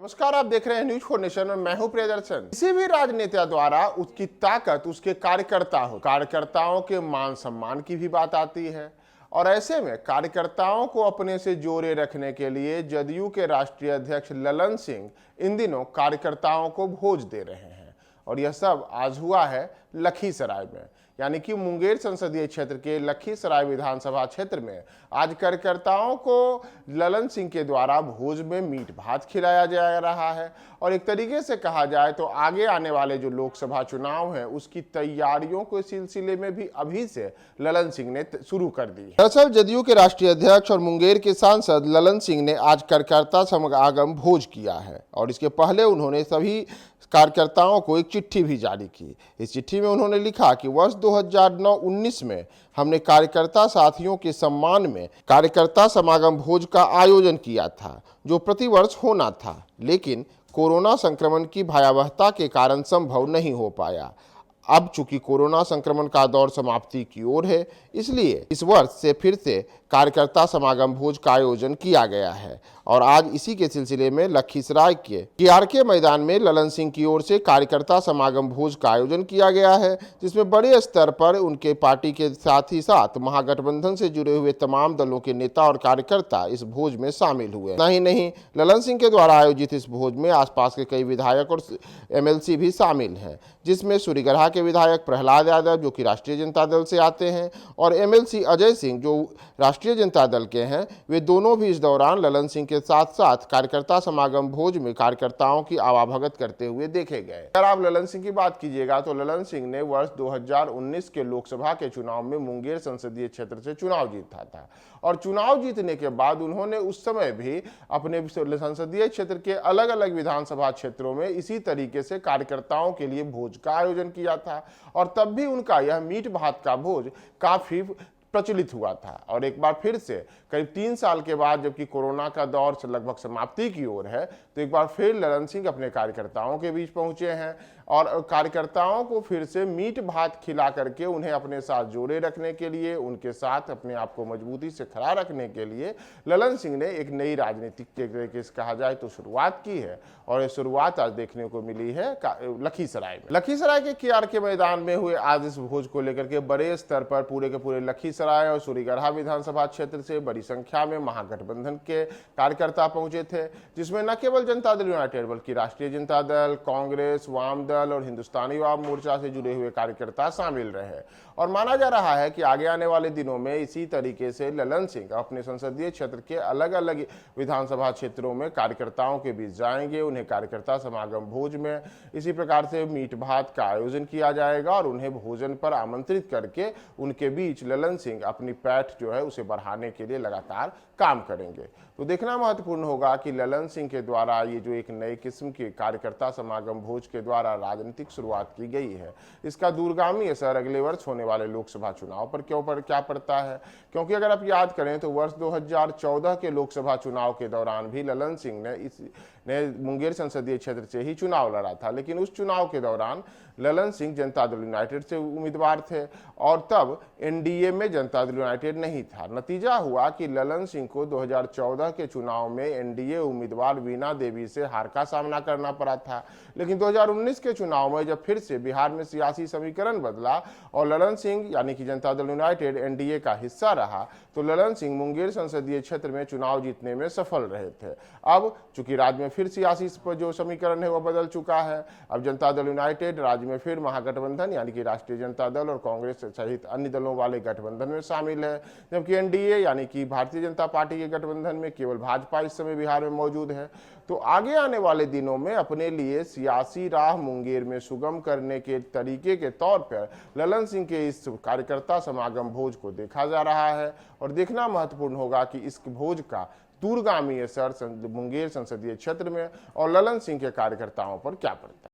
नमस्कार, आप देख रहे हैं न्यूज फॉर नेशन और मैं हूं प्रियदर्शन। किसी भी राजनेता द्वारा उसकी ताकत उसके कार्यकर्ताओं के मान सम्मान की भी बात आती है। और ऐसे में कार्यकर्ताओं को अपने से जोड़े रखने के लिए जदयू के राष्ट्रीय अध्यक्ष ललन सिंह इन दिनों कार्यकर्ताओं को भोज दे रहे हैं। और यह सब आज हुआ है लखीसराय में, यानी कि मुंगेर संसदीय क्षेत्र के लखीसराय विधानसभा क्षेत्र में आज कार्यकर्ताओं को ललन सिंह के द्वारा भोज में मीट भात खिलाया जा रहा है। और एक तरीके से कहा जाए तो आगे आने वाले जो लोकसभा चुनाव हैं उसकी तैयारियों के सिलसिले में भी अभी से ललन सिंह ने शुरू कर दी है। दरअसल जदयू के राष्ट्रीय अध्यक्ष और मुंगेर के सांसद ललन सिंह ने आज कार्यकर्ता समागम भोज किया है और इसके पहले उन्होंने सभी कार्यकर्ताओं को एक चिट्ठी भी जारी की। इस चिट्ठी में उन्होंने लिखा कि वर्ष 2009-19 में हमने कार्यकर्ता साथियों के सम्मान में कार्यकर्ता समागम भोज का आयोजन किया था, जो प्रतिवर्ष होना था, लेकिन कोरोना संक्रमण की भयावहता के कारण संभव नहीं हो पाया। अब चूंकि कोरोना संक्रमण का दौर समाप्ति की ओर है, इसलिए इस वर्ष से फिर से कार्यकर्ता समागम भोज का आयोजन किया गया है। और आज इसी के सिलसिले में लखीसराय के केआरके मैदान में ललन सिंह की ओर से कार्यकर्ता समागम भोज का आयोजन किया गया है, जिसमें बड़े स्तर पर उनके पार्टी के साथ ही साथ महागठबंधन से जुड़े हुए तमाम दलों के नेता और कार्यकर्ता इस भोज में शामिल हुए। नहीं, ललन सिंह के द्वारा आयोजित इस भोज में आसपास के कई विधायक और एमएलसी भी शामिल हैं, जिसमें सूरीगढ़ा के विधायक प्रहलाद यादव, जो कि राष्ट्रीय जनता दल से आते हैं, और एमएलसी अजय सिंह, जो राष्ट्रीय जनता दल के हैं। वे दोनों भी इस दौरान ललन सिंह के साथ साथ कार्यकर्ता समागम भोज में कार्यकर्ताओं की आवाभगत करते हुए देखे गए। अगर आप ललन सिंह की बात कीजिएगा तो ललन सिंह ने वर्ष 2019 के लोकसभा के चुनाव में मुंगेर संसदीय क्षेत्र से चुनाव जीता था और चुनाव जीतने के बाद उन्होंने उस समय भी अपने संसदीय क्षेत्र के अलग अलग विधानसभा क्षेत्रों में इसी तरीके से कार्यकर्ताओं के लिए भोज का आयोजन किया था। और तब भी उनका यह मीट भात का भोज काफी प्रचलित हुआ था। और एक बार फिर से करीब 3 साल के बाद, जबकि कोरोना का दौर से लगभग समाप्ति की ओर है, तो एक बार फिर ललन सिंह अपने कार्यकर्ताओं के बीच पहुंचे हैं और कार्यकर्ताओं को फिर से मीट भात खिला करके उन्हें अपने साथ जोड़े रखने के लिए, उनके साथ अपने आप को मजबूती से खड़ा रखने के लिए ललन सिंह ने एक नई राजनीतिक तरीके से कहा जाए तो शुरुआत की है। और ये शुरुआत आज देखने को मिली है लखीसराय में। लखीसराय के केआरके मैदान में हुए आज इस भोज को लेकर के बड़े स्तर पर पूरे के पूरे लखीसराय और सूरीगढ़ा विधानसभा क्षेत्र से बड़ी संख्या में महागठबंधन के कार्यकर्ता पहुंचे थे, जिसमें न केवल जनता दल यूनाइटेड बल्कि राष्ट्रीय जनता दल, कांग्रेस, वाम दल और हिंदुस्तानी वाम मोर्चा से जुड़े हुए कार्यकर्ता शामिल रहे। और माना जा रहा है कि आगे आने वाले दिनों में इसी तरीके से ललन सिंह अपने संसदीय क्षेत्र के अलग अलग विधानसभा क्षेत्रों में कार्यकर्ताओं के बीच जाएंगे। उन्हें कार्यकर्ता समागम भोज में इसी प्रकार से मीट भात का आयोजन किया जाएगा और उन्हें भोजन पर आमंत्रित करके उनके बीच ललन सिंह अपनी पैठ जो है उसे बढ़ाने के लिए लगातार काम करेंगे। तो देखना महत्वपूर्ण होगा कि ललन सिंह के द्वारा ये जो एक नए किस्म के कार्यकर्ता समागम भोज के द्वारा राजनीतिक शुरुआत की गई है, इसका दूरगामी असर अगले वर्ष होने वाले लोकसभा चुनाव पर क्या पड़ता है। क्योंकि अगर आप याद करें तो वर्ष 2014 के लोकसभा चुनाव के दौरान भी ललन सिंह ने मुंगेर संसदीय क्षेत्र से ही चुनाव लड़ा था, लेकिन उस चुनाव के दौरान ललन सिंह जनता दल यूनाइटेड से उम्मीदवार थे और तब एनडीए में जनता दल यूनाइटेड नहीं था। नतीजा हुआ कि ललन सिंह को 2014 के चुनाव में एनडीए उम्मीदवार वीणा देवी से हार का सामना करना पड़ा था। लेकिन 2019 के चुनाव में जब फिर से बिहार में सियासी समीकरण बदला और ललन सिंह यानी कि जनता दल यूनाइटेड एनडीए का हिस्सा रहा, तो ललन सिंह मुंगेर संसदीय क्षेत्र में चुनाव जीतने में सफल रहे थे। अब चूंकि राज्य में फिर सियासी जो समीकरण है वह बदल चुका है। अब जनता दल यूनाइटेड राज्य में फिर महागठबंधन यानी कि राष्ट्रीय जनता दल और कांग्रेस सहित अन्य दलों वाले गठबंधन में शामिल है, जबकि एनडीए यानी कि भारतीय जनता पार्टी के गठबंधन में केवल भाजपा इस समय बिहार में मौजूद है। तो आगे आने वाले दिनों में अपने लिए सियासी राह मुंगेर में सुगम करने के तरीके के तौर पर ललन सिंह के इस कार्यकर्ता समागम भोज को देखा जा रहा है और देखना महत्वपूर्ण होगा कि इस भोज का दूरगामी असर मुंगेर संसदीय क्षेत्र में और ललन सिंह के कार्यकर्ताओं पर क्या पड़ता है।